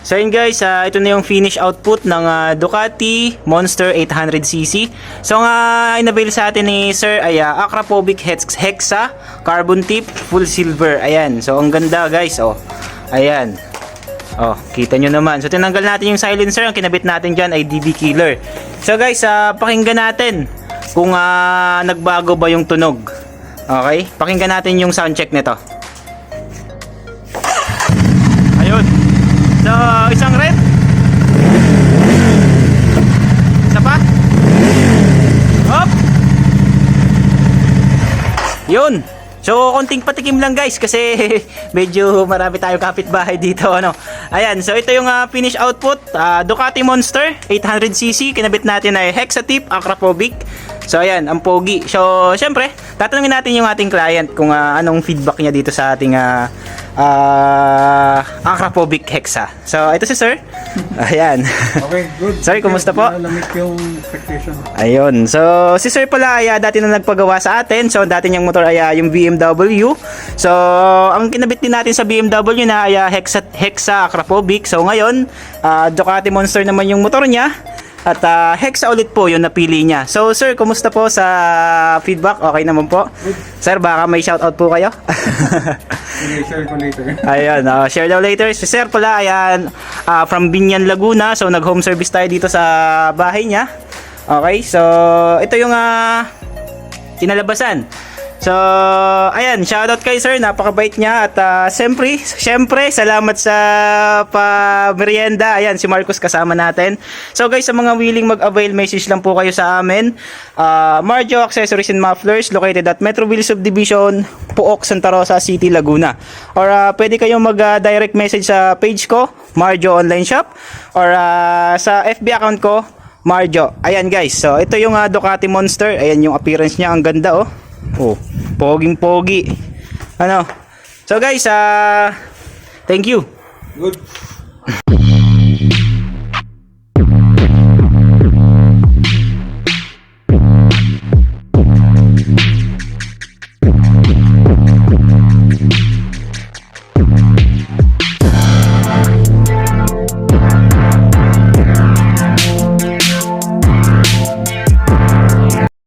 So yun guys, ito na yung finish output ng Ducati Monster 800cc. So ang inavail sa atin ni Sir ay Akrapovic Hexa carbon tip full silver. Ayan, so ang ganda guys. Oh, ayan. Oh, kita nyo naman. So tinanggal natin yung silencer. Ang kinabit natin dyan ay DB killer. So guys, pakinggan natin kung nagbago ba yung tunog. Okay, pakinggan natin yung sound check nito. Ayun. So, isang red. Isa pa. Hop. Yun. So, konting patikim lang guys kasi medyo marami tayong kapitbahay dito. Ano. Ayan, so ito yung finish output. Ducati Monster 800cc. Kinabit natin ay Hexa tip Akrapovic. So, ayan, ang pogi. So, syempre, tatanungin natin yung ating client kung anong feedback niya dito sa ating Akrapovic Hexa. So, ito si Sir. Ayan. Okay, good. Sir, kumusta po? Lamig yung expectation. Ayun. So, si Sir pala ay dati na nagpagawa sa atin. So, dati niyang motor ay yung BMW. So, ang kinabit din natin sa BMW na ay Hexa Akrapovic. So, ngayon, Ducati Monster naman yung motor niya. At Hexa ulit po yung napili niya. So, Sir, kumusta po sa feedback? Okay naman po? Good. Sir, baka may shoutout po kayo? Share ko later. Ayun, share daw later. Si Sir pala, ayan, from Binyan, Laguna. So, nag-home service tayo dito sa bahay niya. Okay, so, ito yung kinalabasan. So, ayan, shoutout kay Sir, napakabait niya. At syempre, salamat sa pa-merienda. Ayan, si Marcos kasama natin. So guys, sa mga willing mag-avail, message lang po kayo sa amin. Marjo Accessories and Mufflers, located at Metroville Subdivision, Puok, Santa Rosa City, Laguna. Or pwede kayong mag-direct message sa page ko, Marjo Online Shop. Or sa FB account ko, Marjo. Ayan guys, so ito yung Ducati Monster. Ayan yung appearance niya, ang ganda oh. Oh, poging-pogi. Ano? So guys, thank you. Good.